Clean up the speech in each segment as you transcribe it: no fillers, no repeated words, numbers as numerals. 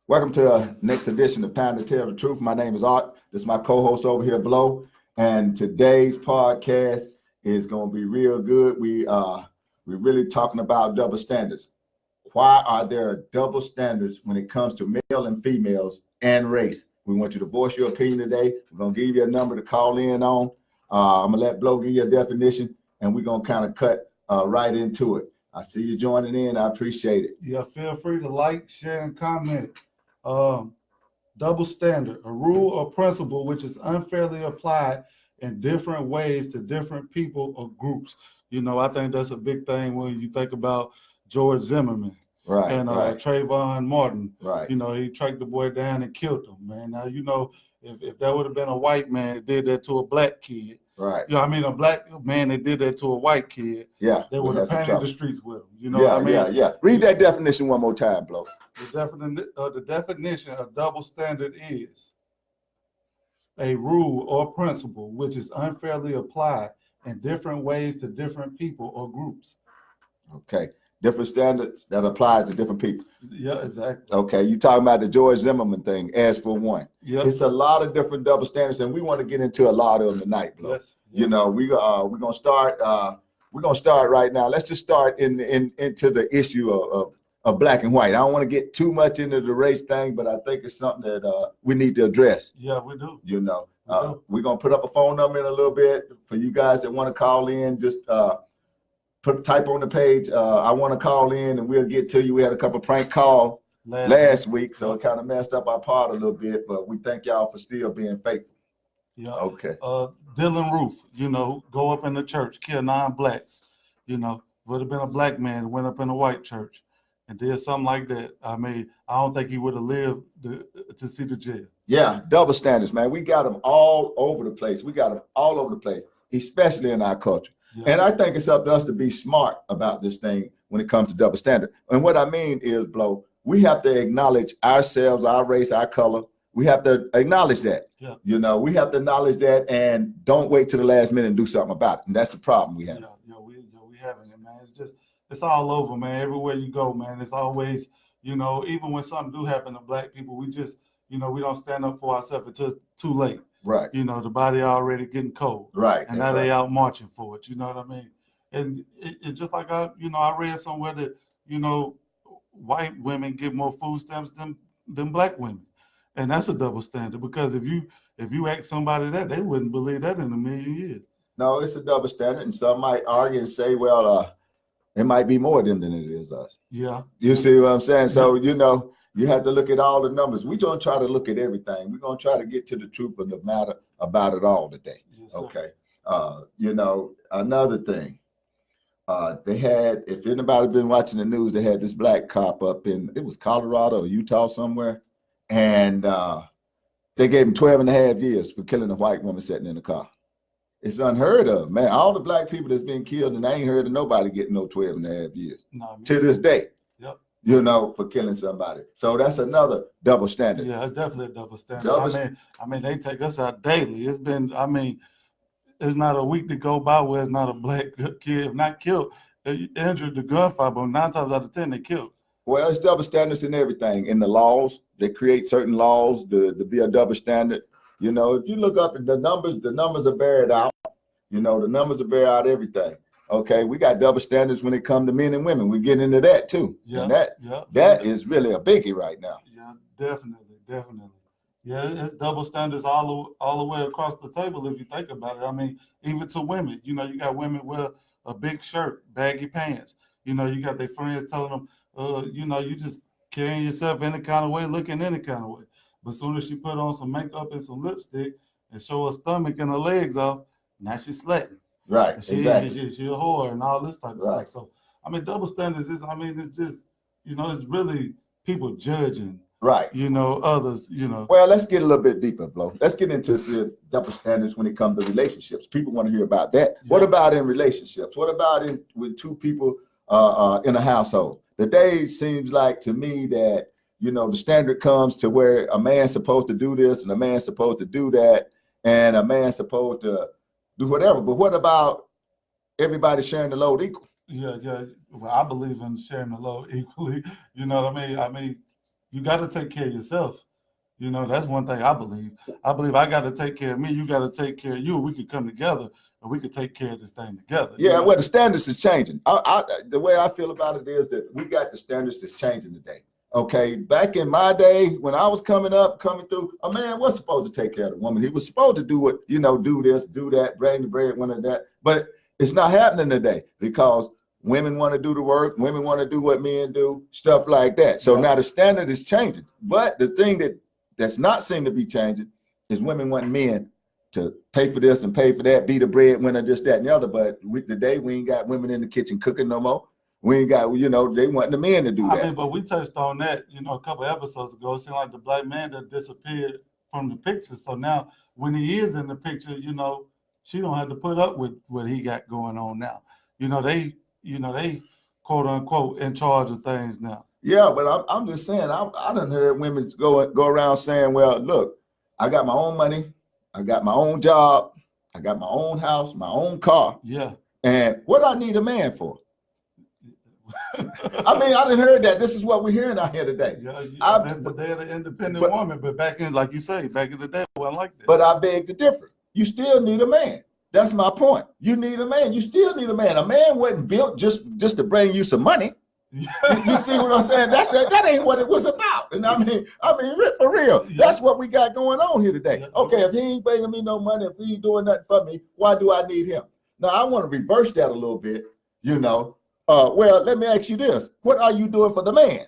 Welcome to the next edition of Time to Tell the Truth. My name is Art. This is my co-host over here, Blow. And today's podcast is going to be real good. We're really talking about double standards. Why are there double standards when it comes to male and females and race? We want you to voice your opinion today. We're going to give you a number to call in on. I'm going to let Blow give you a definition, and we're going to kind of cut right into it. I see you joining in. I appreciate it. Yeah, feel free to like, share, and comment. Double standard, a rule or principle which is unfairly applied in different ways to different people or groups. You know, I think that's a big thing when you think about George Zimmerman and Trayvon Martin. Right. You know, he tracked the boy down and killed him, man. Now, you know, if that would have been a white man that did that to a black kid, right? Yeah, I mean, a black man that did that to a white kid, yeah, they would have painted the streets with him. You know what I mean? Yeah. Read that definition one more time, Blow. The definition of double standard is a rule or principle which is unfairly applied in different ways to different people or groups. Okay. Different standards that apply to different people. Yeah, exactly. Okay, you talking about the George Zimmerman thing, as for one. Yeah. It's a lot of different double standards, and we want to get into a lot of them tonight, Blow. Yes. You know, we're gonna start right now. Let's just start into the issue of black and white. I don't want to get too much into the race thing, but I think it's something that we need to address. Yeah, we do. You know, we're gonna put up a phone number in a little bit for you guys that want to call in. Just type on the page, I want to call in, and we'll get to you. We had a couple prank calls last week, so it kind of messed up our part a little bit, but we thank y'all for still being faithful. Yeah. Okay. Dylan Roof, you know, go up in the church, kill 9 blacks. You know, would have been a black man that went up in a white church and did something like that. I mean, I don't think he would have lived to see the jail. Yeah, double standards, man. We got them all over the place. Especially in our culture. Yeah. And I think it's up to us to be smart about this thing when it comes to double standard. And what I mean is, Blow, we have to acknowledge ourselves, our race, our color. We have to acknowledge that. Yeah. You know, we have to acknowledge that and don't wait till the last minute and do something about it. And that's the problem we have. We having it, man. It's all over, man. Everywhere you go, man. It's always, you know, even when something do happen to black people, we just, you know, we don't stand up for ourselves until it's too late. Right. You know, the body already getting cold. Right. And now they out marching for it. You know what I mean? And it's just like I read somewhere that, you know, white women get more food stamps than black women. And that's a double standard, because if you ask somebody that, they wouldn't believe that in a million years. No, it's a double standard, and some might argue and say, well, it might be more them than it is us. Yeah. You see what I'm saying? So, you know, you have to look at all the numbers. We're going to try to look at everything. We're going to try to get to the truth of the matter about it all today. Yes, okay. You know, another thing, they had, if anybody been watching the news, they had this black cop up in, it was Colorado or Utah somewhere. And they gave him 12 and a half years for killing a white woman sitting in the car. It's unheard of, man. All the black people that's been killed, and I ain't heard of nobody getting no 12 and a half years to this day. Yep. You know, for killing somebody. So that's another double standard. Yeah, it's definitely a double standard. I mean, they take us out daily. It's been, I mean, it's not a week to go by where it's not a black kid, if not killed, injured the gunfire, but 9 times out of 10 they killed. Well, it's double standards in everything. In the laws, they create certain laws to be a double standard. You know, if you look up at the numbers are buried out. You know, the numbers are buried out everything. Okay, we got double standards when it comes to men and women. We get into that too. Yeah, and that is really a biggie right now. Yeah, definitely. Yeah, it's double standards all the way across the table if you think about it. I mean, even to women. You know, you got women wear a big shirt, baggy pants. You know, you got their friends telling them, you know, you just carrying yourself any kind of way, looking any kind of way. But as soon as she put on some makeup and some lipstick and show her stomach and her legs off, now she's slutting. Right. She a whore and all this type of stuff. So, I mean, double standards is, I mean, it's just, you know, it's really people judging, right? You know, others, you know. Well, let's get a little bit deeper, Blow. Let's get into the double standards when it comes to relationships. People want to hear about that. Yeah. What about in relationships? What about with two people in a household? The day seems like to me that, you know, the standard comes to where a man's supposed to do this and a man's supposed to do that and a man's supposed to do whatever. But what about everybody sharing the load equal? Yeah. Well, I believe in sharing the load equally. You know what I mean? you got to take care of yourself. You know, that's one thing I believe. I believe I got to take care of me. You got to take care of you. We could come together and we could take care of this thing together. Yeah, well, the standards is changing. The way I feel about it is that we got the standards that's changing today. Okay, back in my day when I was coming through, a man was supposed to take care of the woman. He was supposed to do what, do this, do that, bring the bread, one of that. But it's not happening today because women want to do the work, women want to do what men do, stuff like that. So now the standard is changing. But the thing that's not seem to be changing is women want men to pay for this and pay for that, be the breadwinner, this, that, and the other. But today we ain't got women in the kitchen cooking no more. We ain't got, they want the men to do that. I mean, but we touched on that, a couple of episodes ago. It seemed like the black man that disappeared from the picture. So now when he is in the picture, she don't have to put up with what he got going on now. They quote unquote in charge of things now. Yeah, but I'm just saying, I done heard women go around saying, well, look, I got my own money, I got my own job, I got my own house, my own car. Yeah. And what I need a man for? I mean, I done heard that. This is what we're hearing out here today. Yeah, that's the day of the independent woman. But back in, like you say, back in the day, it wasn't like that. But I beg to differ. You still need a man. That's my point. You need a man. You still need a man. A man wasn't built just to bring you some money. You see what I'm saying? That ain't what it was about. And I mean, for real, that's what we got going on here today. Okay, if he ain't bringing me no money, if he ain't doing nothing for me, why do I need him? Now I want to reverse that a little bit. Well, let me ask you this: what are you doing for the man?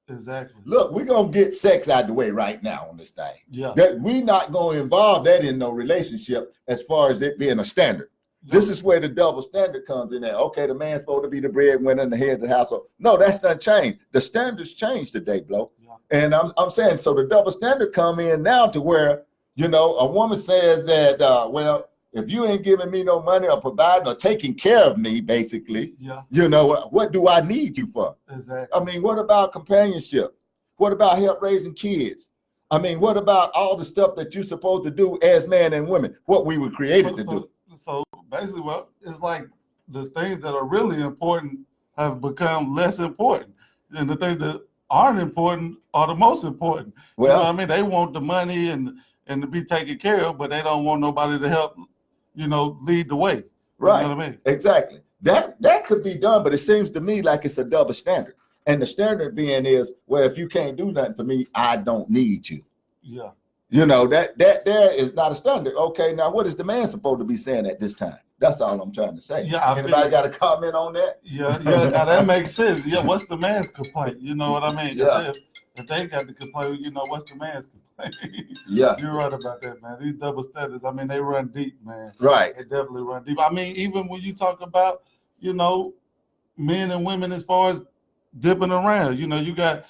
Exactly. Look, we're gonna get sex out the way right now on this thing. Yeah. That we not gonna involve that in no relationship as far as it being a standard. This is where the double standard comes in there. Okay, the man's supposed to be the breadwinner and the head of the household. No, that's not changed. The standards changed today, Blow. Yeah. And I'm saying, so the double standard come in now to where, a woman says that, well, if you ain't giving me no money or providing or taking care of me, basically, what do I need you for? Exactly. I mean, what about companionship? What about help raising kids? I mean, what about all the stuff that you're supposed to do as man and women, what we were created to do? So basically, well, it's like the things that are really important have become less important. And the things that aren't important are the most important. Well, you know what I mean? They want the money and to be taken care of, but they don't want nobody to help, lead the way. Right. You know what I mean? Exactly. That could be done, but it seems to me like it's a double standard. And the standard being is, well, if you can't do nothing for me, I don't need you. Yeah. That there is not a standard. Okay, now what is the man supposed to be saying at this time? That's all I'm trying to say. Yeah. Anybody got a comment on that? Yeah. Now that makes sense. Yeah. What's the man's complaint? You know what I mean? Yeah. If they got to complain, what's the man's complaint? Yeah. You're right about that, man. These double standards, I mean, they run deep, man. Right. They definitely run deep. I mean, even when you talk about, men and women as far as dipping around, you got,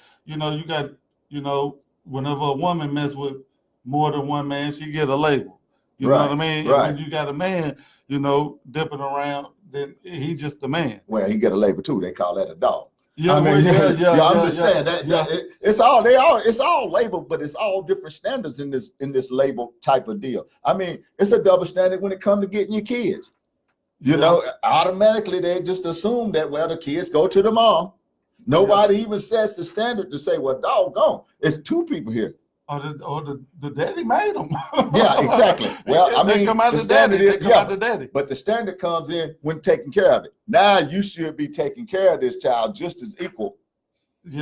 whenever a woman mess with more than one man, she get a label. You know what I mean? Right. And when you got a man, dipping around, then he just a man. Well, he get a label too. They call that a dog. Yeah, I mean, I'm just saying that yeah. It's all labeled, but it's all different standards in this label type of deal. I mean, it's a double standard when it comes to getting your kids. Automatically they just assume that, well, the kids go to the mom. Nobody even sets the standard to say, well, doggone, it's two people here. Or the daddy made them. Yeah, exactly. Well, I mean, come out the the standard daddy. is, They come out the daddy. But the standard comes in when taking care of it. Now you should be taking care of this child just as equal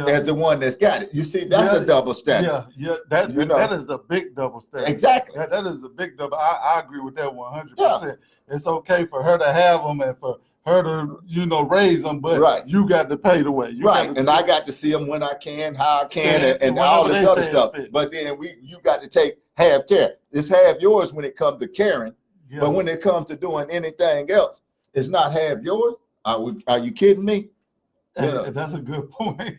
as the one that's got it. You see, that's a double standard. Yeah. That is a big double standard. Exactly. That is a big double. I agree with that 100%. Yeah. It's okay for her to have them and for her to, raise them, but you got to pay the way. And I got to see them when I can, how I can, and all this other stuff. But then you got to have care. It's half yours when it comes to caring, but when it comes to doing anything else, it's not half yours. Are you kidding me? That's a good point.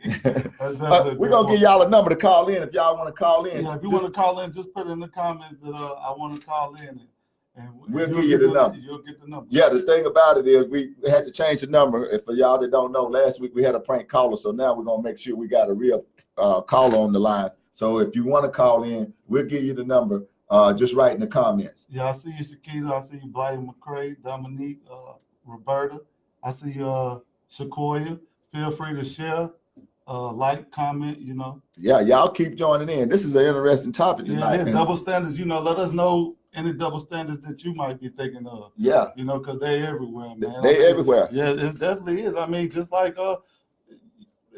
We're going to give y'all a number to call in if y'all want to call in. Yeah, if you want to call in, just put in the comments that I want to call in. And we'll give you the number. You'll get the number. Yeah, the thing about it is we had to change the number. And for y'all that don't know, last week we had a prank caller. So now we're going to make sure we got a real caller on the line. So if you want to call in, we'll give you the number. Just write in the comments. Yeah, I see you, Shakita. I see you, Blythe McCray, Dominique, Roberta. I see you, Shakoya. Feel free to share. like, comment, you know. Yeah, y'all keep joining in. This is an interesting topic Yeah, tonight. there's And double standards, you know. Let us know any double standards that you might be thinking of, yeah, you know, because they're everywhere, man. they everywhere. Yeah, it definitely is. I mean, just like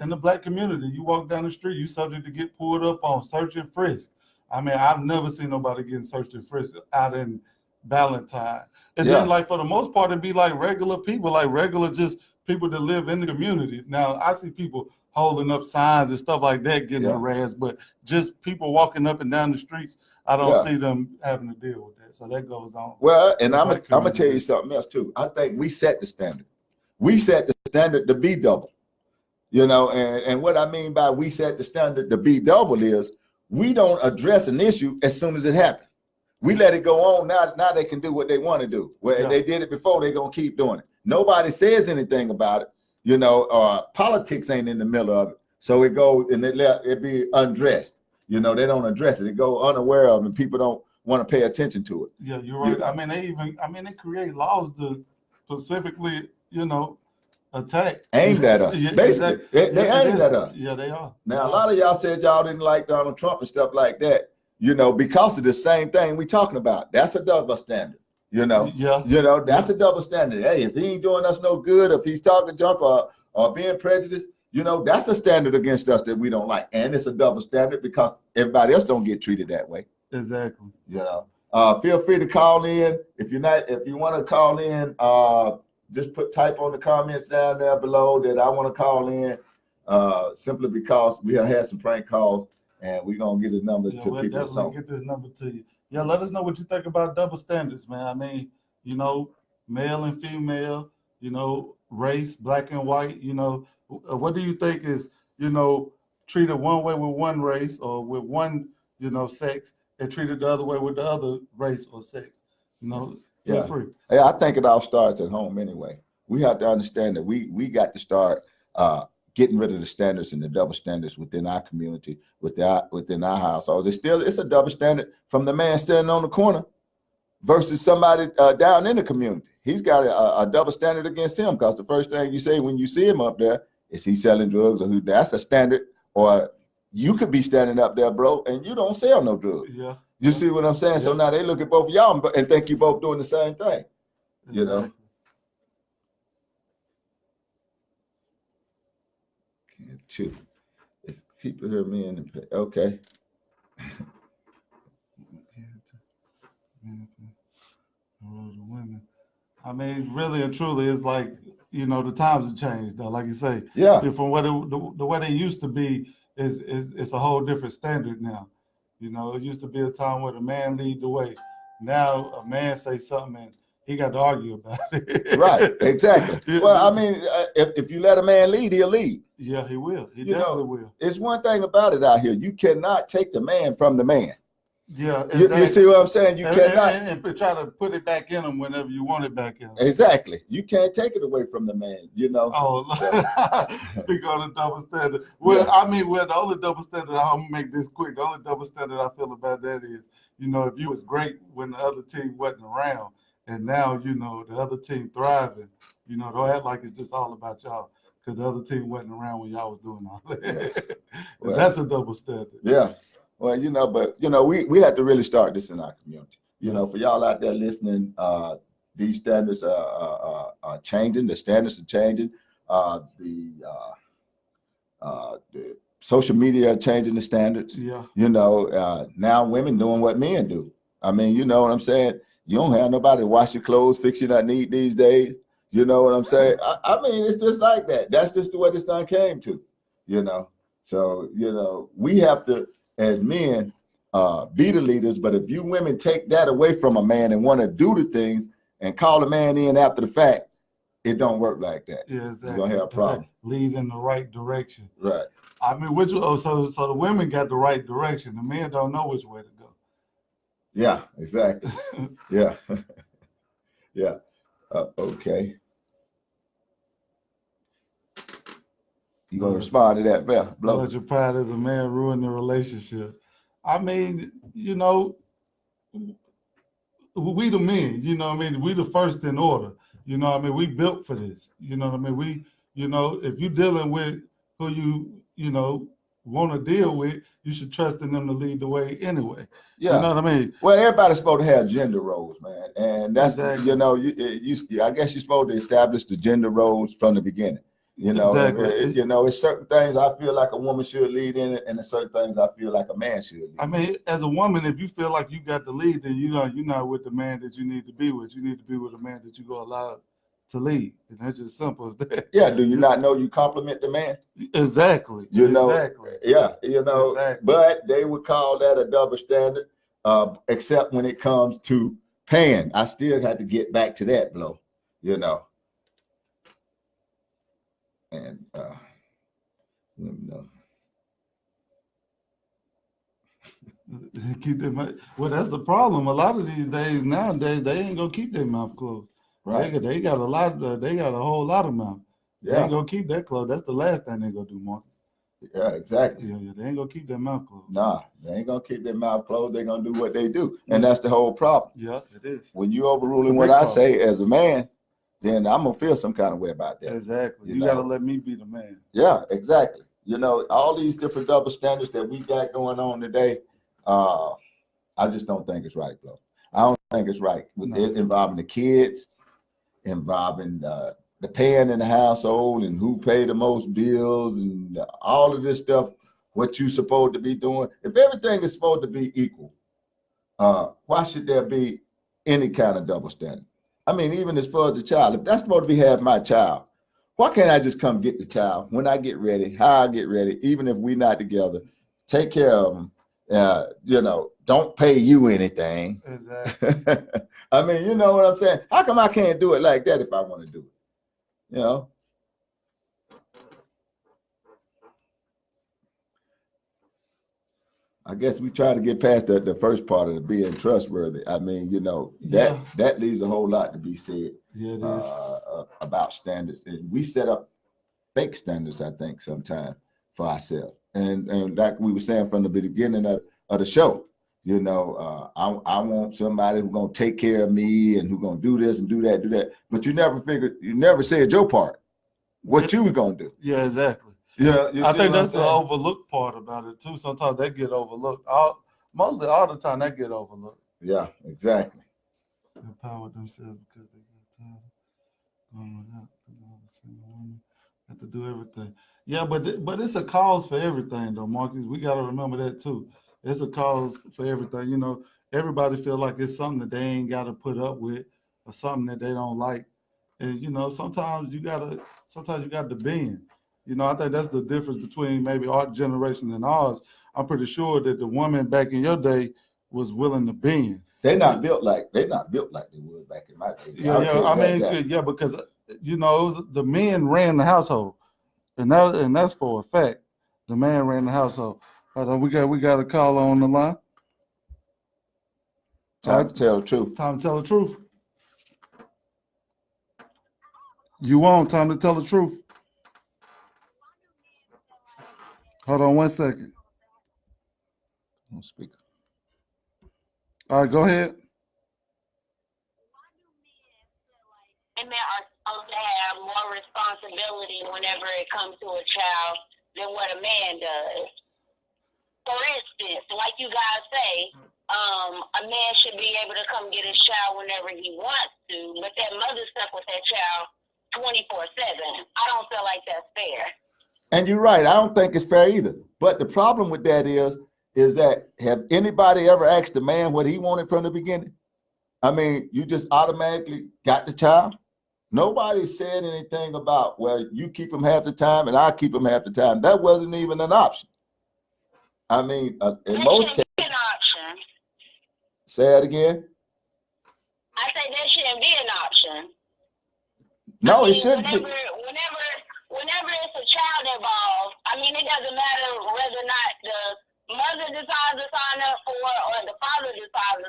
in the black community, you walk down the street, you subject to get pulled up on, search and frisk. I mean, I've never seen nobody getting searched and frisked out in Valentine. And Yeah. then, like, for the most part, it'd be like regular people, like regular just people that live in the community. Now, I see people holding up signs and stuff like that getting Yeah. harassed, but just people walking up and down the streets, I don't Yeah. see them having to deal with that. So that goes on. Well, and I'm Black gonna tell you community. something else too. I think we set the standard. We set the standard to be double. You know, and what I mean by we set the standard to be double is we don't address an issue as soon as it happens. We let it go on. Now they can do what they want to do. Well, Yeah. they did it before, they're gonna keep doing it. Nobody says anything about it. You know, politics ain't in the middle of it. So it goes and it be undressed. You know, they don't address it. It go unaware of, and people don't want to pay attention to it. Yeah, you're right. Yeah. I mean, they create laws to specifically, you know, attack. Aimed at us. Yeah, Basically, exactly. they Yeah, it aimed is. at us. Yeah, they are. Now, a lot of y'all said y'all didn't like Donald Trump and stuff like that, you know, because of the same thing we talking about. That's a double standard, you know. Yeah. You know, that's a double standard. Hey, if he ain't doing us no good, if he's talking junk or being prejudiced, you know, that's a standard against us that we don't like. And it's a double standard because everybody else don't get treated that way. Exactly. You know. Feel free to call in. If you want to call in, just type on the comments down there below that I want to call in, simply because we have had some prank calls and we're gonna get a number Yeah, to we'll people. definitely get this number to you. Yeah, let us know what you think about double standards, man. I mean, you know, male and female, you know, race, black and white, you know, what do you think is, you know, treated one way with one race or with one, you know, sex and treated the other way with the other race or sex? You know, feel Yeah. free. Hey, I think it all starts at home anyway. We have to understand that we got to start getting rid of the standards and the double standards within our community, within our household. It's a double standard from the man standing on the corner versus somebody down in the community. He's got a double standard against him because the first thing you say when you see him up there is he selling drugs or who? That's a standard. Or you could be standing up there, bro, and you don't sell no drugs. Yeah. You see what I'm saying? So now they look at both of y'all and think you both doing the same thing. You know? Exactly. Two. If people hear me in the okay. Women. I mean, really and truly, it's like, you know, the times have changed though. Like you say, Yeah. from what the way they used to be is it's a whole different standard now. You know, it used to be a time where the man lead the way. Now a man say something and he got to argue about it. Right. Exactly. Yeah. Well, I mean, if you let a man lead, he'll lead. Yeah, he will. He You know, definitely will. It's one thing about it out here. You cannot take the man from the man. Yeah, You see what I'm saying? You cannot. and try to put it back in him whenever you want it back in him. Exactly. You can't take it away from the man, you know. Oh, speak on the double standard. Well, Yeah. I mean, the only double standard, I'm gonna make this quick. The only double standard I feel about that is, you know, if you was great when the other team wasn't around, and now, you know, the other team thriving, you know, don't act like it's just all about y'all, because the other team wasn't around when y'all was doing all that. Well, that's a double standard. Yeah. Well, you know, but you know, we have to really start this in our community. You know, for y'all out there listening, these standards are changing. The standards are changing. The social media are changing the standards. Yeah. You know, now women doing what men do. I mean, you know what I'm saying? You don't have nobody to wash your clothes, fix your need these days. You know what I'm saying? I mean, it's just like that. That's just the way this thing came to, you know. So, you know, we have to, as men, be the leaders. But if you women take that away from a man and want to do the things and call a man in after the fact, it don't work like that. Yeah, exactly. You're gonna have a problem. Lead in the right direction. Right. I mean, so the women got the right direction. The men don't know which way to go. Yeah, exactly. Yeah. Yeah. Okay. You gonna respond to that, Bell? Blow. Let your pride as a man ruin the relationship. I mean, you know, we the men, you know what I mean? We the first in order. You know what I mean? We built for this. You know what I mean? You know, if you're dealing with who you want to deal with, you should trust in them to lead the way anyway. Yeah. You know what I mean? Well, everybody's supposed to have gender roles, man, and that's Exactly. I guess you're supposed to establish the gender roles from the beginning. Exactly. It's certain things I feel like a woman should lead in it, and there's certain things I feel like a man should lead. I mean, as a woman, if you feel like you got the lead, then you're not with the man that you need to be with. You need to be with a man that you go allow to lead, and that's just simple as that. Yeah. Do you not know you compliment the man? Exactly. Exactly. Yeah. Exactly. But they would call that a double standard, except when it comes to paying. I still had to get back to that, Blow. And let me know. Keep their mouth. Well, that's the problem. A lot of these days nowadays, they ain't gonna keep their mouth closed. Right. They got a lot. They got a whole lot of mouth. They Yeah. ain't gonna keep that closed. That's the last thing they gonna do, Marcus. Yeah. Exactly. Yeah, they ain't gonna keep their mouth closed. Nah, they ain't gonna keep their mouth closed. They're gonna do what they do, and that's the whole problem. Yeah, it is. When you overruling what I say as a man, then I'm gonna feel some kind of way about that. Exactly. You gotta let me be the man. Yeah, exactly. All these different double standards that we got going on today, I just don't think it's right, bro. I don't think it's right. With it involving the kids, involving the paying in the household, and who pay the most bills, and all of this stuff. What you supposed to be doing? If everything is supposed to be equal, why should there be any kind of double standard? I mean, even as far as the child, if that's supposed to be half my child, why can't I just come get the child when I get ready, how I get ready, even if we're not together, take care of them, don't pay you anything. Exactly. I mean, you know what I'm saying? How come I can't do it like that if I want to do it? I guess we try to get past the first part of the being trustworthy. I mean, that leaves a whole lot to be said about standards. And we set up fake standards, I think, sometimes for ourselves. And like we were saying from the beginning of the show, I want somebody who's gonna take care of me and who's gonna do this and do that. But you never said your part, what you were gonna do. Yeah, exactly. Yeah, I think that's the overlooked part about it too. Sometimes they get overlooked. Mostly all the time they get overlooked. Yeah, exactly. They empowered themselves because they got tired of going without another single woman. Have to do everything. Yeah, but it's a cause for everything though, Marcus. We got to remember that too. It's a cause for everything. Everybody feel like it's something that they ain't got to put up with or something that they don't like. And sometimes you got to bend. I think that's the difference between maybe our generation and ours. I'm pretty sure that the woman back in your day was willing to bend. They're not built like they were back in my day. Yeah. Because it was the men ran the household, and that's for a fact. The man ran the household. We got a call on the line. Time to tell the truth. Time to tell the truth. You on time to tell the truth? Hold on 1 second. On speaker. All right, go ahead. Women are supposed to have more responsibility whenever it comes to a child than what a man does. For instance, like you guys say, a man should be able to come get his child whenever he wants to, but that mother's stuck with that child 24/7. I don't feel like that's fair. And you're right. I don't think it's fair either. But the problem with that is that have anybody ever asked the man what he wanted from the beginning? I mean, you just automatically got the child. Nobody said anything about, well, you keep him half the time and I keep him half the time. That wasn't even an option. I mean, in most cases. An option. Say it again. I say that shouldn't be an option. No, it shouldn't be. Whenever it's a child involved, it doesn't matter whether or not the mother decides to sign up for it or the father decides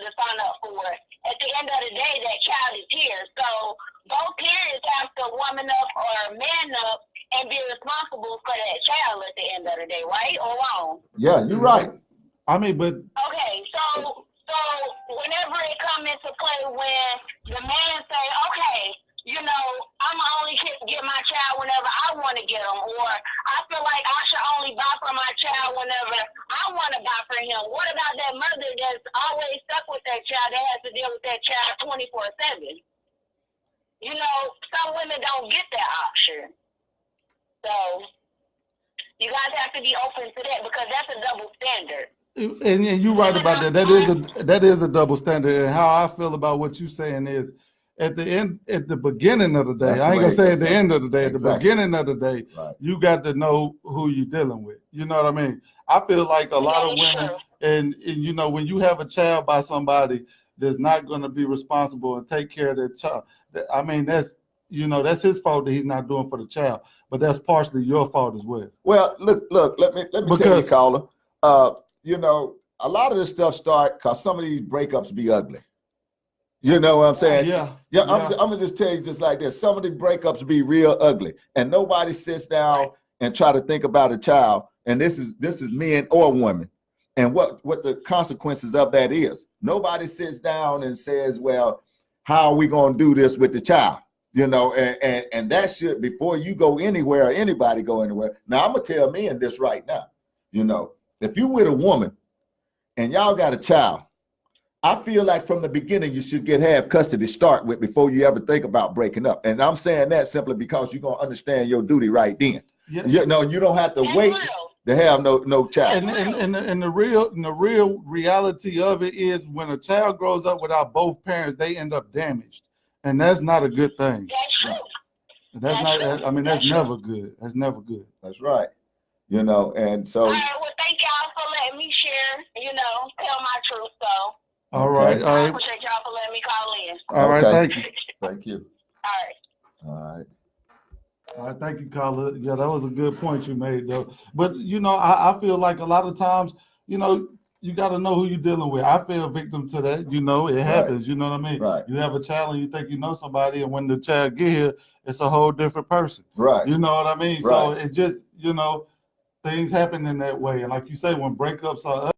to sign up for it. At the end of the day, that child is here. So both parents have to woman up or man up and be responsible for that child at the end of the day, right or wrong? Yeah, you're right. But okay, so whenever it comes into play when the man say, okay, I'ma only get my child whenever I want to get them, or I feel like I should only buy for my child whenever I want to buy for him. What about that mother that's always stuck with that child that has to deal with that child 24/7? Some women don't get that option. So you guys have to be open to that because that's a double standard. And you're right about that. That is a double standard. And how I feel about what you're saying is, at the beginning of the day, That's I ain't the gonna say way- at the end of the day. At the Exactly. beginning of the day, Right. you got to know who you're dealing with. You know what I mean? I feel like a lot of women, and when you have a child by somebody that's not going to be responsible and take care of their child, I mean that's his fault that he's not doing for the child, but that's partially your fault as well. Well, look. Let me tell you, Because- caller. A lot of this stuff start because some of these breakups be ugly. You know what I'm saying? Yeah. I'm gonna just tell you just like this. Some of the breakups be real ugly, and nobody sits down and try to think about a child. And this is men or women, and what the consequences of that is. Nobody sits down and says, "Well, how are we gonna do this with the child?" And that should, before you go anywhere or anybody go anywhere. Now I'm gonna tell men this right now. If you with a woman and y'all got a child, I feel like from the beginning you should have custody to start with before you ever think about breaking up. And I'm saying that simply because you're gonna understand your duty right then. Yeah. You don't have to wait to have no child. And the real reality of it is, when a child grows up without both parents, they end up damaged, and that's not a good thing. That's true. That's not. I mean, that's never good. That's never good. That's right. And so. All right. Well, thank y'all for letting me share. Tell my truth. So. All right. I appreciate y'all for letting me call in. All right. Okay. Thank you. Thank you. All right. All right. All right, thank you, Carla. Yeah, that was a good point you made, though. But I feel like a lot of times, you got to know who you're dealing with. I feel victim to that. It happens. You know what I mean? Right. You have a child and you think you know somebody, and when the child get here, it's a whole different person. Right. You know what I mean? Right. So it just, things happen in that way. And like you say, when breakups are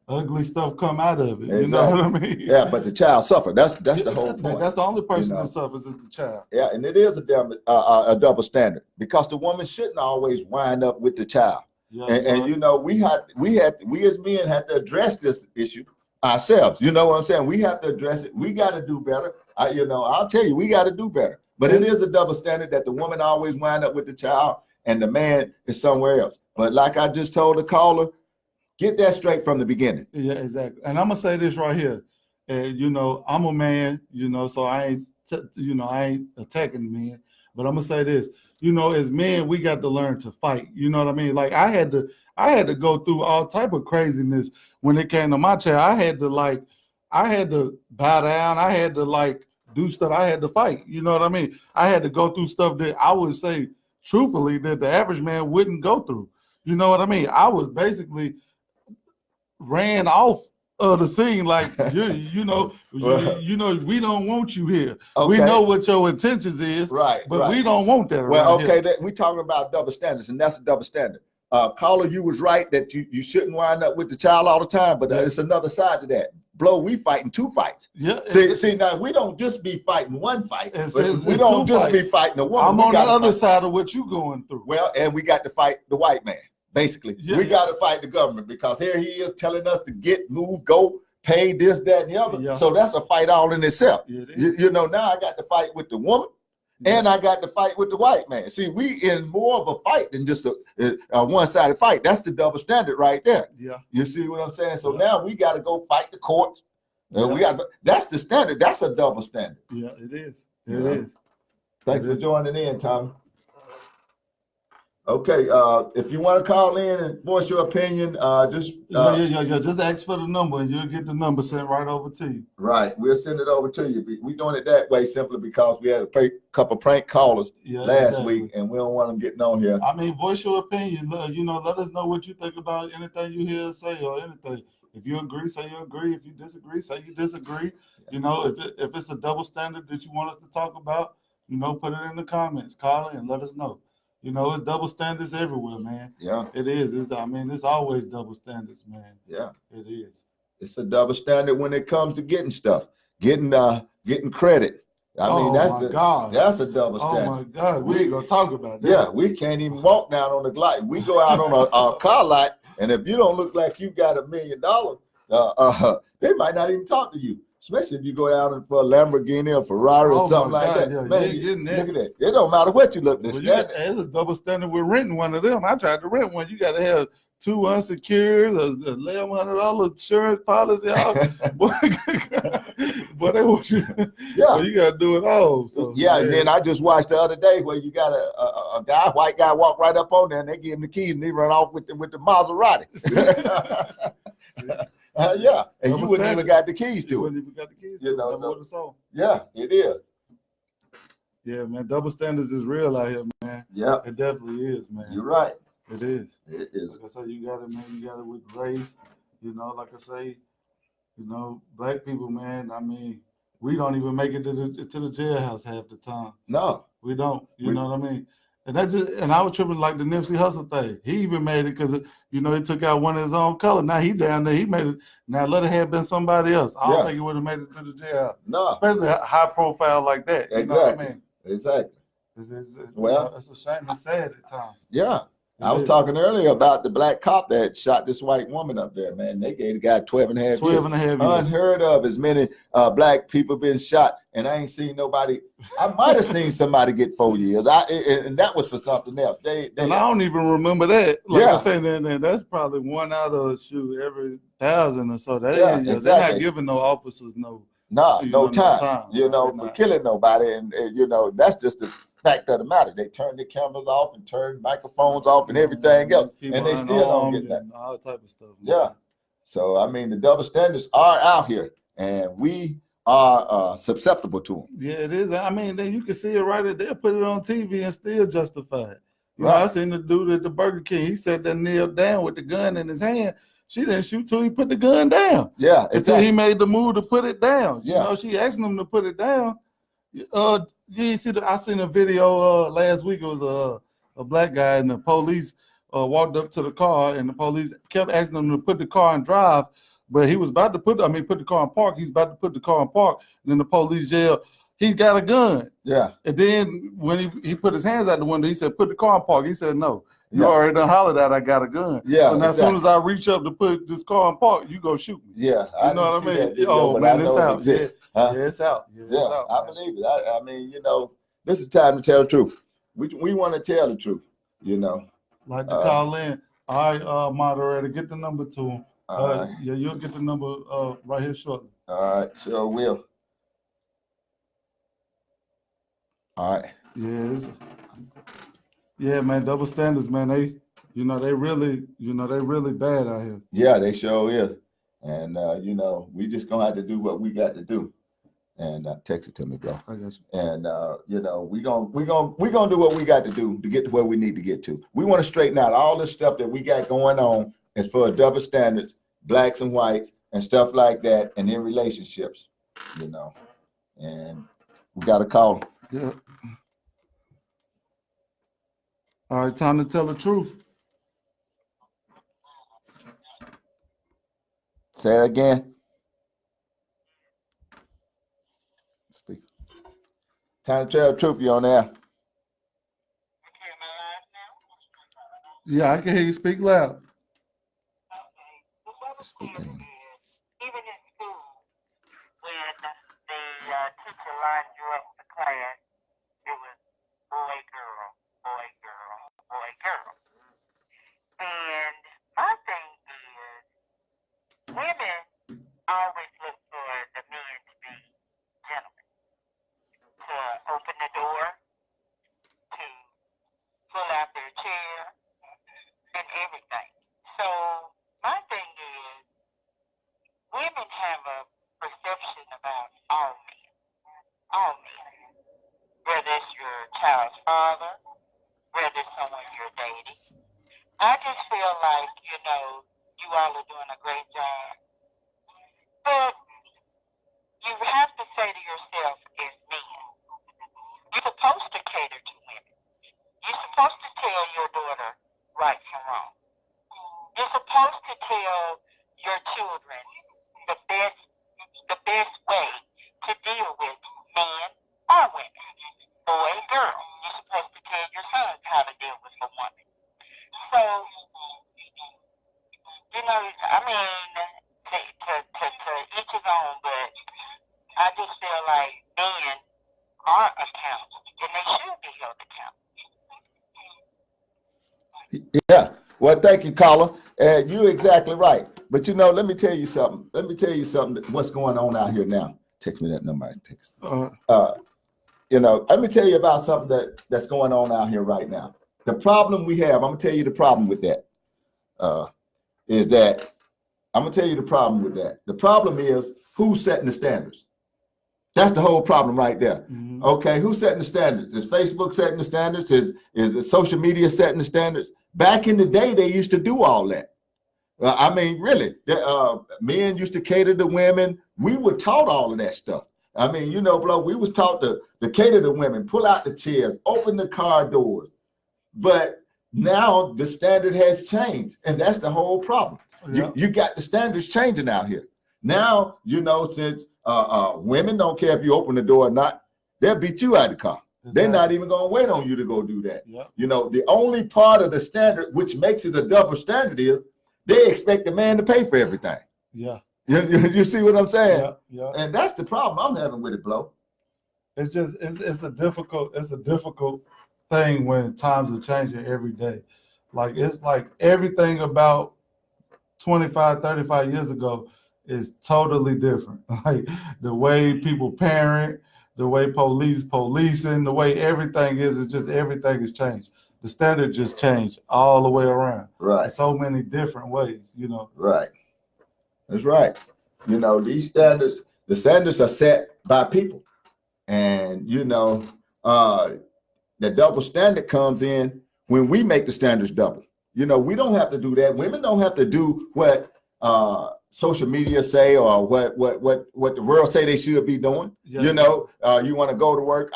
ugly stuff come out of it. Exactly. You know what I mean? Yeah, but the child suffered. That's the whole point. That's the only person that suffers is the child. Yeah, and it is a double standard because the woman shouldn't always wind up with the child. Yeah, And we as men have to address this issue ourselves. You know what I'm saying? We have to address it. We got to do better. I'll tell you, we got to do better. But it is a double standard that the woman always wind up with the child and the man is somewhere else. But like I just told the caller, get that straight from the beginning. Yeah, exactly. And I'm gonna say this right here. I'm a man, so I ain't attacking men, but I'm gonna say this. As men, we got to learn to fight. You know what I mean? Like I had to go through all type of craziness when it came to my child. I had to bow down. I had to do stuff. I had to fight. You know what I mean? I had to go through stuff that I would say truthfully that the average man wouldn't go through. You know what I mean? I was basically ran off of the scene like we don't want you here. Okay. We know what your intentions is, Right. but right. we don't want that. Well, around okay, here. we talking about double standards, and that's a double standard. Caller, you was right that you shouldn't wind up with the child all the time, but it's another side to that. Blow, we fighting two fights. Yeah. See, now we don't just be fighting one fight. We don't two just fights. be fighting a woman. I'm We on the gotta other fight. side of what you going through. Well, and we got to fight the white man. Basically, Yeah, we yeah. got to fight the government because here he is telling us to get, move, go, pay this, that, and the other. Yeah. So that's a fight all in itself. Yeah, it is. Now I got to fight with the woman. And I got to fight with the white man. See, we in more of a fight than just a one-sided fight. That's the double standard right there. Yeah. You see what I'm saying? So Yeah. now we got to go fight the courts. Yeah. That's the standard. That's a double standard. Yeah, it is. It Yeah. is. Thanks It for is. joining in, Tommy. Okay, if you want to call in and voice your opinion, Yeah. Just ask for the number and you'll get the number sent right over to you. right, we'll send it over to you. We're doing it that way simply because we had a couple prank callers Yeah. last exactly. week, and we don't want them getting on here. I mean, voice your opinion. Let us know what you think about anything you hear say or anything. If you agree, say you agree. If you disagree, say you disagree. If it's a double standard that you want us to talk about, put it in the comments. Call in and let us know. It's double standards everywhere, man. Yeah, It is. It's always double standards, man. yeah. It is. It's a double standard when it comes to getting stuff, getting credit, I mean, my God. that's a double Oh standard. my God, we ain't gonna talk about that. Yeah, we can't even walk down on the glide. We go out on a car lot, and if you don't look like you got $1 million, they might not even talk to you. Especially if you go out for a Lamborghini or Ferrari or something like that. Yeah, Man, you ain't getting look that. at that. It don't matter what you look. Well, it's a double standard with renting one of them. I tried to rent one. You got to have 2 unsecured, $1,100 insurance policy. Boy, they want you. Yeah, well, you got to do it all. So, yeah. And then I just watched the other day where you got a white guy, walk right up on there, and they give him the keys, and he run off with the Maserati. Yeah, and you wouldn't even got the keys to it. Wouldn't even got the keys. You know, so, yeah, it is. Yeah, man, double standards is real out here, man. Yeah, it definitely is, man. You're right. It is. It is. Like I say, you got it, man. You got it with race. You know, like I say, you know, black people, man. I mean, we don't even make it to the jailhouse half the time. No, we don't. You know what I mean? And I was tripping like the Nipsey Hussle thing. He even made it because he took out one of his own color. Now he down there. He made it. Now let it have been somebody else. I don't think he would have made it to the jailhouse. No, especially high profile like that. You know what I mean? Exactly. It's a shame. It's sad at times. Yeah. I was talking earlier about the black cop that shot this white woman up there, man. They gave the guy 12 and a half years. Unheard of as many black people been shot. And I ain't seen nobody. I might have seen somebody get 4 years. And that was for something else. And I don't even remember that. Like I say, then that's probably 1 out of every 1,000 or so. They're not giving no officers no time. For killing nobody. And that's just the fact of the matter. They turn the cameras off and turn microphones off and everything else, and they still don't get that. All type of stuff. Yeah. So I mean, the double standards are out here, and we are susceptible to them. Yeah, it is. I mean, then you can see it right there. Put it on TV and still justify it. You know, I seen the dude at the Burger King. He sat there kneeled down with the gun in his hand. She didn't shoot till he put the gun down. Yeah, until he made the move to put it down. You know, she asked him to put it down. You see, I seen a video last week. It was a black guy, and the police walked up to the car, and the police kept asking him to put the car in drive, but he was about to put the car in park. He's about to put the car in park, and then the police yelled, "He got a gun!" Yeah. And then when he put his hands out the window, he said, "Put the car in park." He said, "No, you already done hollered out, I got a gun." Yeah. So now as soon as I reach up to put this car in park, you go shoot me. Yeah. You know what I mean? Oh man, it's out. Yeah, it's out. Yeah, it's out, I believe it. I mean, this is time to tell the truth. We want to tell the truth, Like to call in. All right, moderator, get the number to him. Yeah, you'll get the number right here shortly. All right, sure will. All right. Yeah, man, double standards, man. They really bad out here. Yeah, they sure is. And we just gonna have to do what we got to do. And text it to me, bro. I got you. And we gonna do what we got to do to get to where we need to get to. We want to straighten out all this stuff that we got going on as far as double standards, blacks and whites, and stuff like that, and in relationships, And we got to call them. Yeah. All right, time to tell the truth. Say it again. Speak. Time to tell the truth. You on there? Yeah, I can hear you. Speak loud. Speaking. Even in school, when the teacher lined you up for class, it was boy, girl, boy, girl, boy, girl. And my thing is, women always look for the men to be gentlemen, to open the door, to pull out their chair, and everything. So my thing is, women have a perception about all men, whether it's your child's father, whether it's someone you're dating. I just feel like, you all are doing a great job. But you have to say to yourself as men, you're supposed to cater to women. You're supposed to tell your daughter right from wrong. You're supposed to tell your children the best way to deal with man are women, boy and girl. You're supposed to tell your sons how to deal with a woman. So, you know, I mean, to each his own, but I just feel like men are accountable, and they should be held accountable. Yeah. Well, thank you, caller. You're exactly right. But you know, let me tell you something. What's going on out here now? Text me that number. I text. You know, let me tell you about something that's going on out here right now. The problem we have, I'm gonna tell you the problem with that. Is that I'm gonna tell you the problem with that. The problem is who's setting the standards. That's the whole problem right there. Mm-hmm. Okay, who's setting the standards? Is Facebook setting the standards? Is the social media setting the standards? Back in the day, they used to do all that. I mean, really, men used to cater to women. We were taught all of that stuff. I mean, you know, bro, we was taught to cater to women, pull out the chairs, open the car doors. But now the standard has changed, and that's the whole problem. Yeah. You got the standards changing out here. Now, you know, since women don't care if you open the door or not, they'll beat you out of the car. Exactly. They're not even going to wait on you to go do that. Yeah. You know, the only part of the standard, which makes it a double standard, is they expect the man to pay for everything. Yeah. You see what I'm saying? Yeah. Yeah. And that's the problem I'm having with it, Blow. It's just it's a difficult thing when times are changing every day. Like it's like everything about 25, 35 years ago is totally different. Like the way people parent, the way policing, the way everything is, it's just everything has changed. The standard just changed all the way around. Right. In so many different ways, you know. Right. That's right. You know, these standards, the standards are set by people. And, you know, the double standard comes in when we make the standards double. You know, we don't have to do that. Women don't have to do what social media say or what the world say they should be doing. Yeah. You know, you want to go to work.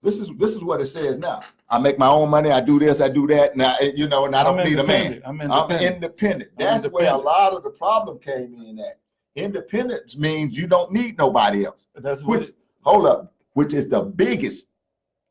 This is what it says now. I make my own money. I do this. I do that. Now, you know, and I don't need a man. I'm independent. That's where a lot of the problem came in at. Independence means you don't need nobody else. That's what. Which is the biggest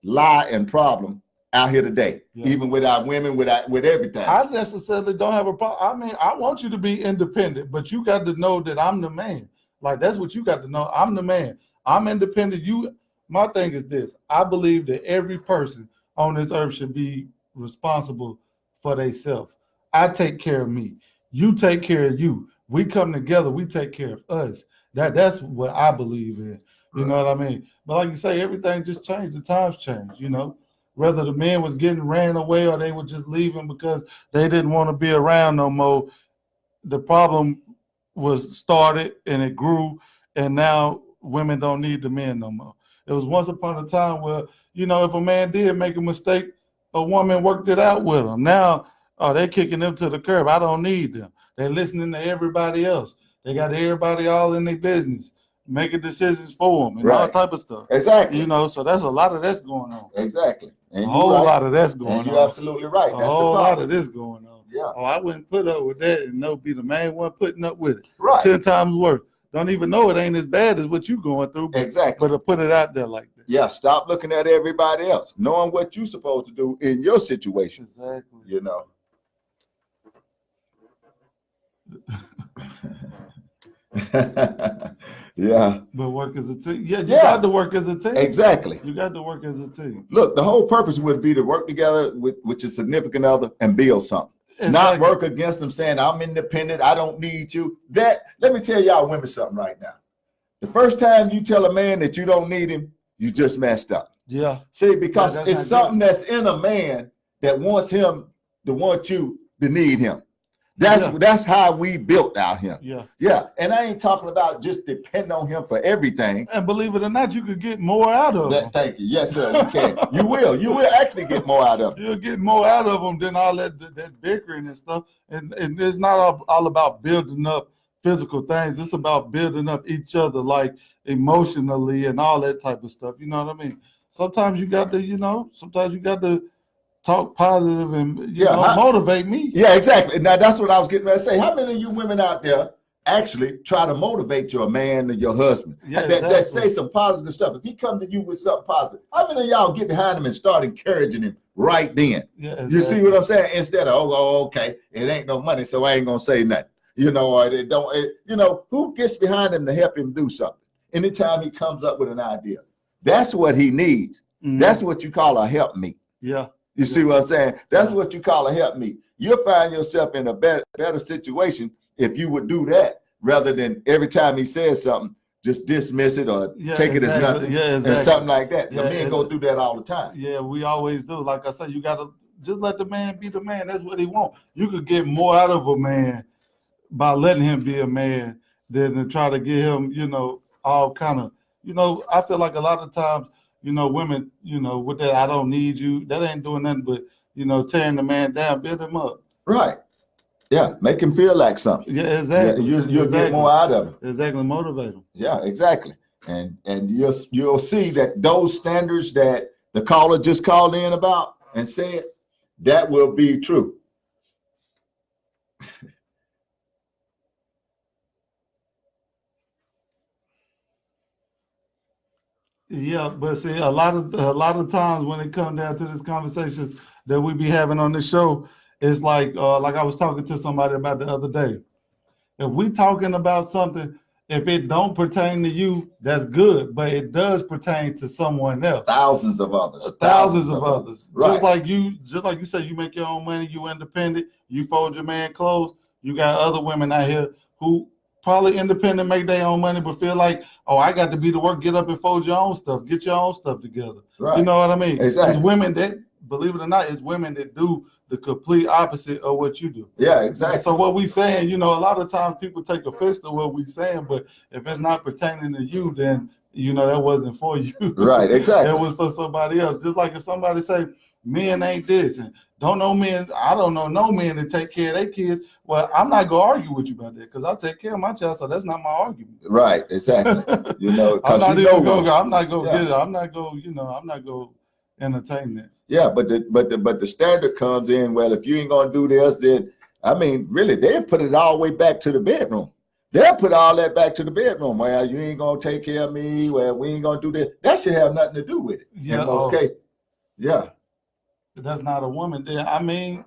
lie and problem out here today. Yeah. Even with our women, with everything. I necessarily don't have a problem. I mean, I want you to be independent, but you got to know that I'm the man. Like that's what you got to know. I'm the man. I'm independent. My thing is this. I believe that every person on this earth should be responsible for themselves. I take care of me. You take care of you. We come together. We take care of us. That's what I believe in. You know what I mean? But like you say, everything just changed. The times changed, you know. Whether the men was getting ran away or they were just leaving because they didn't want to be around no more, the problem was started and it grew, and now women don't need the men no more. It was once upon a time where, you know, if a man did make a mistake, a woman worked it out with him. Now, they're kicking them to the curb. I don't need them. They're listening to everybody else. They got everybody all in their business, making decisions for them and all type of stuff. Exactly. You know, so that's a lot of that's going on. Exactly. And a whole lot of that's going on. You're absolutely right. A That's whole the lot problem. of this going on. Yeah. Oh, I wouldn't put up with that and no be the main one putting up with it. Right. 10 times worse. Don't even know it ain't as bad as what you going through. Exactly. But to put it out there like that. Yeah. Stop looking at everybody else, knowing what you're supposed to do in your situation. Exactly. You know. Yeah. But work as a team. Yeah, you got to work as a team. Exactly. You got to work as a team. Look, the whole purpose would be to work together with your significant other and build something. Exactly. Not work against them saying, I'm independent, I don't need you. Let me tell y'all women something right now. The first time you tell a man that you don't need him, you just messed up. Yeah. See, because that's it's something that's in a man that wants him to want you to need him. That's how we built out here. Yeah. Yeah. And I ain't talking about just depend on him for everything. And believe it or not, you could get more out of them. Thank you. Yes, sir. You can. You will actually get more out of it. You'll get more out of them than all that bickering and stuff. And it's not all about building up physical things. It's about building up each other, like emotionally and all that type of stuff. You know what I mean? Sometimes you got to, talk positive and you know, motivate me. Yeah, exactly. Now that's what I was getting ready to say. How many of you women out there actually try to motivate your man or your husband. Yeah, that exactly. say some positive stuff. If he comes to you with something positive, how many of y'all get behind him and start encouraging him right then? Yeah, You exactly. see what I'm saying? Instead of, oh, okay, it ain't no money, so I ain't gonna say nothing. You know, or they don't, you know, who gets behind him to help him do something? Anytime he comes up with an idea, that's what he needs. Mhm. That's what you call a help me. Yeah. You see what I'm saying? That's Yeah. what you call a help me. You'll find yourself in a better situation if you would do that rather than every time he says something, just dismiss it or Yeah, take it as exactly. nothing Yeah, and exactly. something like that. The Yeah, men go through that all the time. Yeah, we always do. Like I said, you gotta just let the man be the man. That's what he wants. You could get more out of a man by letting him be a man than to try to get him, you know, all kind of, you know, I feel like a lot of times, you know, women, you know, with that I don't need you, that ain't doing nothing but, you know, tearing the man down, build him up. Right. Yeah. Make him feel like something. Yeah, exactly. Yeah, you'll exactly. get more out of him. Exactly, motivate him. Yeah, exactly. And you'll see that those standards that the caller just called in about and said, that will be true. Yeah, but see, a lot of times when it comes down to this conversation that we be having on this show, it's like I was talking to somebody about the other day. If we talking about something, if it don't pertain to you, that's good, but it does pertain to someone else. Thousands of others. Thousands of others. Right. Just like you say, you make your own money, you independent, you fold your man clothes. You got other women out here who probably independent, make their own money, but feel like, oh, I got to be to work, get up and fold your own stuff, get your own stuff together. Right. You know what I mean? Exactly. It's women that, believe it or not, it's women that do the complete opposite of what you do. Yeah, exactly. So what we saying, you know, a lot of times people take offense to what we saying, but if it's not pertaining to you, then you know that wasn't for you. Right, exactly. It was for somebody else. Just like if somebody say men ain't this and don't know men, I don't know no men that take care of their kids. Well, I'm not gonna argue with you about that because I take care of my child, so that's not my argument. Right, exactly. You know, I'm not you even know gonna. I'm not gonna Yeah. get it. I'm not gonna. You know, I'm not gonna entertain that. Yeah, but the standard comes in. Well, if you ain't gonna do this, then I mean, really, they'll put it all the way back to the bedroom. They'll put all that back to the bedroom. Well, you ain't gonna take care of me. Well, we ain't gonna do this. That should have nothing to do with it. Yeah, In most cases. Yeah. That's not a woman. I mean,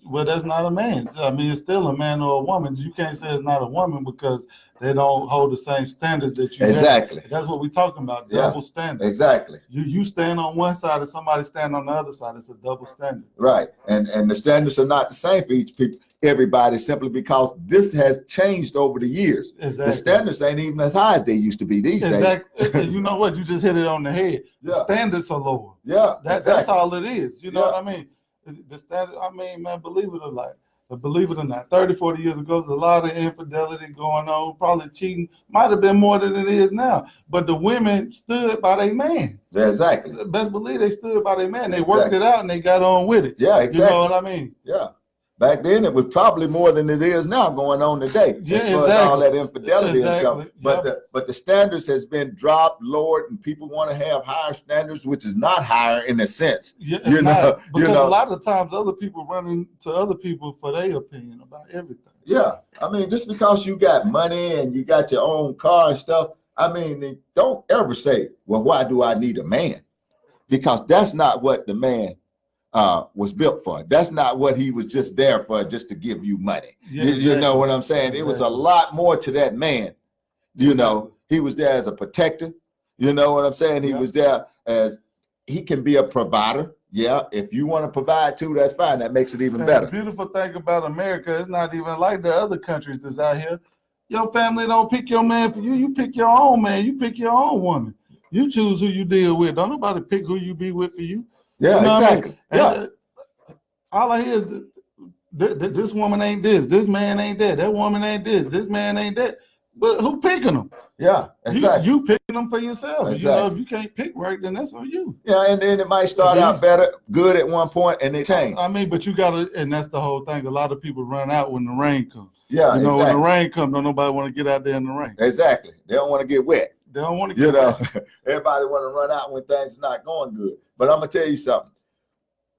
well, that's not a man. I mean, it's still a man or a woman. You can't say it's not a woman because they don't hold the same standards that you Exactly. have. That's what we're talking about. Yeah. Double standard. Exactly. You stand on one side and somebody stand on the other side. It's a double standard. Right. And the standards are not the same for everybody simply because this has changed over the years. Exactly. The standards ain't even as high as they used to be these days. Exactly. You know what? You just hit it on the head. Yeah. The standards are lower. Yeah. That's all it is. You know what I mean? The standard, I mean, man, believe it or not, 30, 40 years ago, there's a lot of infidelity going on, probably cheating, might have been more than it is now. But the women stood by their man. Yeah, exactly. Best believe they stood by their man. They worked it out and they got on with it. Yeah, exactly. You know what I mean? Yeah. Back then, it was probably more than it is now going on today. Yeah, as far as all that infidelity and stuff. But the standards has been dropped, lowered, and people want to have higher standards, which is not higher in a sense. Yeah, You know, because you know. a lot of times other people run into other people for their opinion about everything. Yeah, I mean, just because you got money and you got your own car and stuff, I mean, don't ever say, well, why do I need a man? Because that's not what the man was built for. That's not what he was just there for, just to give you money. Yeah, You know what I'm saying? It was a lot more to that man. You know, he was there as a protector. You know what I'm saying? He was there as he can be a provider. Yeah, if you want to provide too, that's fine. That makes it even better. The beautiful thing about America, it's not even like the other countries that's out here. Your family don't pick your man for you. You pick your own man. You pick your own woman. You choose who you deal with. Don't nobody pick who you be with for you. Yeah, you know exactly. What I mean? Yeah. All I hear is this woman ain't this man ain't that woman ain't this man ain't that. But who picking them? Yeah, exactly. You picking them for yourself. Exactly. You know, if you can't pick right, then that's on you. Yeah, and then it might start out better, good at one point, and it change. I mean, but you gotta, and that's the whole thing. A lot of people run out when the rain comes. Yeah, you know, exactly. when the rain comes, don't nobody want to get out there in the rain. Exactly. They don't want to get wet. They don't want to get You know, wet. everybody want to run out when things are not going good. But I'm gonna tell you something.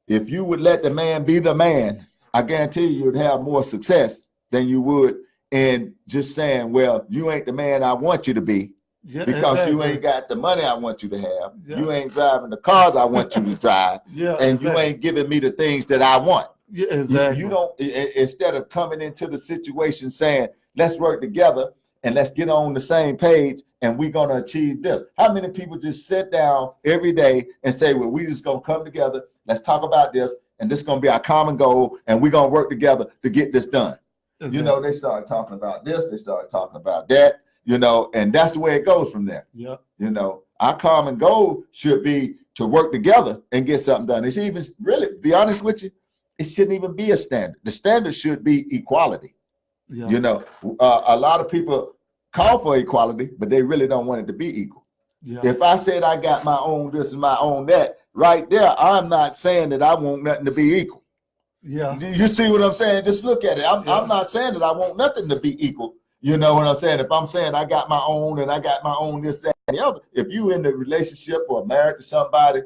If you would let the man be the man, I guarantee you'd have more success than you would in just saying, well, you ain't the man I want you to be Yeah, because you exactly. ain't got the money I want you to have. Yeah. You ain't driving the cars I want you to drive. Yeah, And exactly. you ain't giving me the things that I want. Yeah, exactly. You don't, instead of coming into the situation saying, let's work together and let's get on the same page and we're going to achieve this. How many people just sit down every day and say, well, we just going to come together. Let's talk about this. And this is going to be our common goal. And we're going to work together to get this done. Exactly. You know, they start talking about this. They start talking about that, you know, and that's the way it goes from there. Yeah. You know, our common goal should be to work together and get something done. It should even, really, be honest with you, it shouldn't even be a standard. The standard should be equality. Yeah. You know, a lot of people call for equality, but they really don't want it to be equal. Yeah. If I said I got my own this and my own that, right there, I'm not saying that I want nothing to be equal. Yeah. You see what I'm saying? Just look at it. I'm Yeah. not saying that I want nothing to be equal. You know what I'm saying? If I'm saying I got my own and I got my own this, that, and the other, if you in the relationship or married to somebody,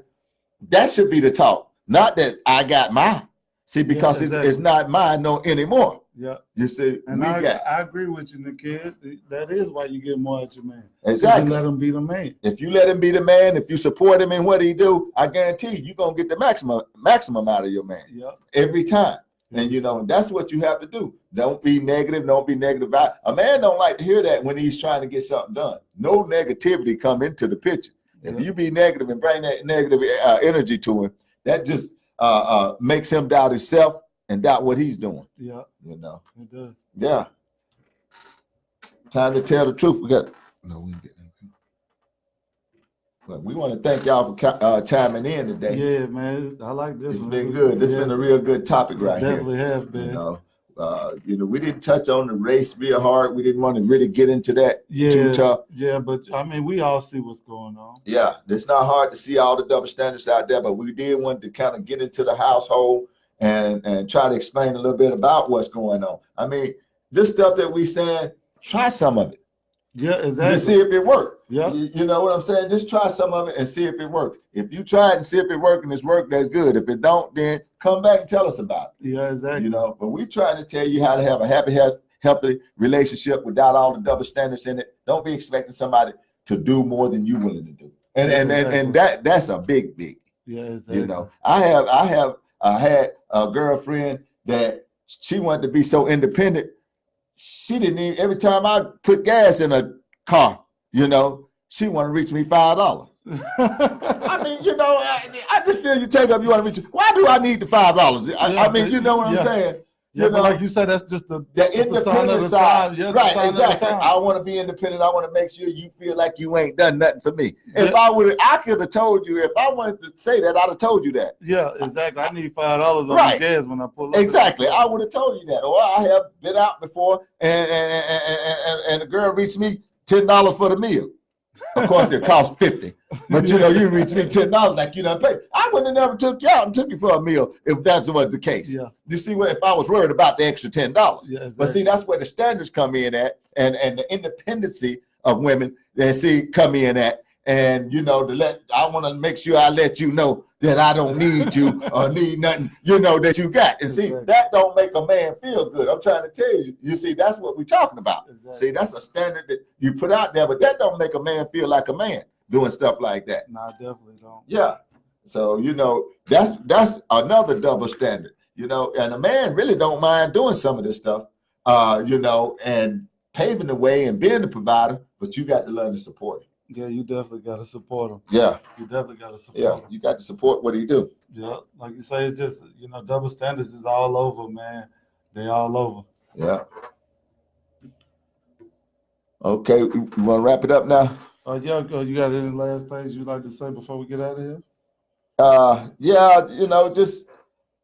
that should be the talk. Not that I got mine. See, because exactly. it's not mine no anymore. Yeah. You see, And I agree with you, Nikia. That is why you get more at your man. Exactly. You let him be the man. If you let him be the man, if you support him in what he do, I guarantee you're going to get the maximum out of your man. Yeah. Every time. And, you know, that's what you have to do. Don't be negative. Don't be negative about it. A man don't like to hear that when he's trying to get something done. No negativity come into the picture. If you be negative and bring that negative energy to him, that just makes him doubt himself and doubt what he's doing. Yeah. You know. It does. Yeah. Time to tell the truth. We got no. We get. Well, we want to thank y'all for chiming in today. Yeah, man. I like this. It's one. been good. This has been a real good topic right here. Definitely have been. You know, we didn't touch on the race real hard. We didn't want to really get into that too tough. Yeah, but I mean, we all see what's going on. Yeah, it's not hard to see all the double standards out there, but we did want to kind of get into the household and try to explain a little bit about what's going on. I mean, this stuff that we saying, try some of it. Yeah, exactly. To see if it works. Yeah. You know what I'm saying? Just try some of it and see if it works. If you try it and see if it works and it's worked, that's good. If it don't, then come back and tell us about it. Yeah, exactly. You know, but we trying to tell you how to have a happy, healthy relationship without all the double standards in it. Don't be expecting somebody to do more than you willing to do. And that's a big. Yeah, exactly. You know, I have had a girlfriend that she wanted to be so independent. She didn't even, every time I put gas in a car, you know, she want to reach me $5. I mean, you know, I just feel you take up, you want to reach. Why do I need the $5? I mean, you know what I'm saying? Yeah, You but know, like you said, that's just the independent side. Yeah, Right, exactly. I want to be independent. I want to make sure you feel like you ain't done nothing for me. Yeah. If I could have told you, if I wanted to say that, I'd have told you that. Yeah, exactly. I need $5 on Right. the gas when I pull up. Exactly. I would have told you that. Or I have been out before and the girl reached me $10 for the meal. Of course, it costs $50. But you know, you reach me $10 like you done paid. I wouldn't have never took you out and took you for a meal if that was the case. Yeah. You see what if I was worried about the extra $10. Yeah, exactly. But see, that's where the standards come in at and the independency of women come in at. And you know, I want to make sure I let you know that I don't need you or need nothing, you know, that you got. And see, Exactly. that don't make a man feel good. I'm trying to tell you. You see, that's what we're talking about. Exactly. See, that's a standard that you put out there, but that don't make a man feel like a man doing stuff like that. No, I definitely don't. Yeah. So, you know, that's another double standard, you know, and a man really don't mind doing some of this stuff, you know, and paving the way and being the provider, but you got to learn to support him. Yeah, you definitely got to support him. Yeah. You definitely got to support Yeah. him. You got to support what he do. Yeah, like you say, it's just, you know, double standards is all over, man. They all over. Yeah. Okay. You want to wrap it up now? Yeah, you got any last things you'd like to say before we get out of here? Yeah, you know, just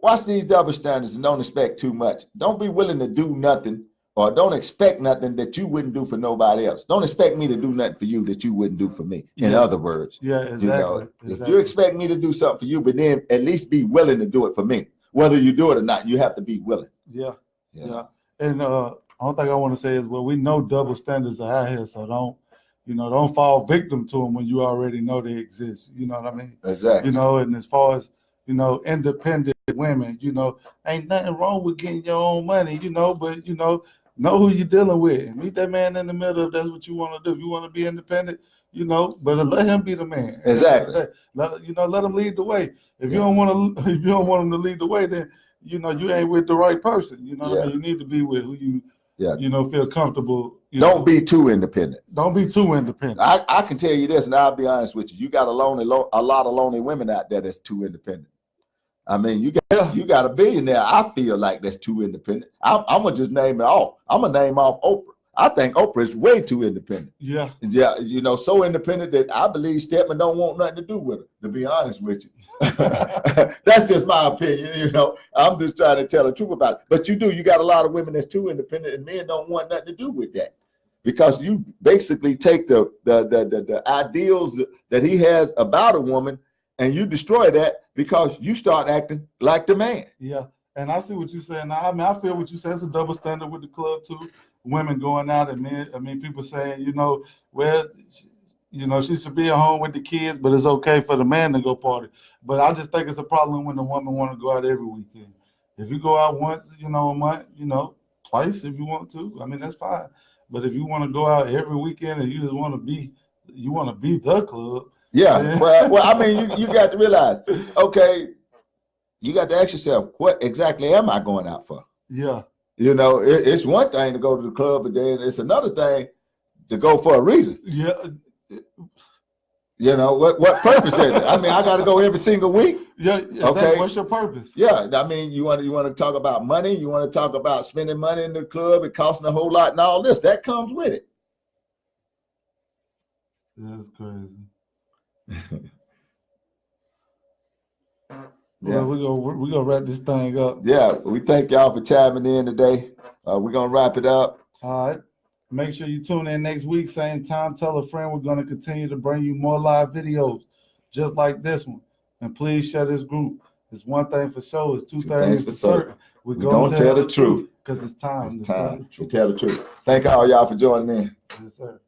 watch these double standards and don't expect too much. Don't be willing to do nothing or don't expect nothing that you wouldn't do for nobody else. Don't expect me to do nothing for you that you wouldn't do for me. In Yeah. other words, Yeah, exactly. you know, if exactly. you expect me to do something for you, but then at least be willing to do it for me. Whether you do it or not, you have to be willing. Yeah, you yeah. know? And only thing I want to say is, well, we know double standards are out here, so don't fall victim to them when you already know they exist. You know what I mean? Exactly. You know, and as far as, you know, independent women, you know, ain't nothing wrong with getting your own money, you know, but, you know, know who you're dealing with, and meet that man in the middle if that's what you want to do. If you want to be independent, you know, but let him be the man. Exactly. Let him lead the way. If you don't want to, if you don't want him to lead the way, then you know you ain't with the right person. You know what I mean? You need to be with who you feel comfortable. Don't be too independent. Don't be too independent. I can tell you this, and I'll be honest with you. You got a lot of lonely women out there that's too independent. I mean, you got a billionaire. I feel like that's too independent. I'm gonna just name it off. I'm gonna name off Oprah. I think Oprah is way too independent. Yeah, you know, so independent that I believe Stedman don't want nothing to do with her. To be honest with you, that's just my opinion. You know, I'm just trying to tell the truth about it. But you got a lot of women that's too independent, and men don't want nothing to do with that. Because you basically take the ideals that he has about a woman and you destroy that because you start acting like the man. Yeah, and I see what you're saying. Now, I mean, I feel what you say. It's a double standard with the club too. Women going out and men. I mean, people saying, you know, well, you know, she should be at home with the kids, but it's okay for the man to go party. But I just think it's a problem when the woman want to go out every weekend. If you go out once, you know, a month, you know, twice if you want to. I mean, that's fine. But if you want to go out every weekend and you just want to be the club. Yeah. Well, I mean, you got to realize, okay, you got to ask yourself, what exactly am I going out for? Yeah. You know, it's one thing to go to the club, but then it's another thing to go for a reason. Yeah. You know, what purpose is it? I mean, I got to go every single week. Yeah. Okay. What's your purpose? Yeah. I mean, you want to talk about money. You want to talk about spending money in the club and costing a whole lot and all this. That comes with it. That's crazy. Yeah, we're gonna wrap this thing up. Yeah, we thank y'all for chiming in today. We're gonna wrap it up. All right. Make sure you tune in next week, same time. Tell a friend. We're gonna continue to bring you more live videos just like this one. And please share this group. It's one thing for sure. It's two things for certain. We're gonna tell the truth because it's time. to tell the truth. Thank all y'all for joining in. Yes, sir.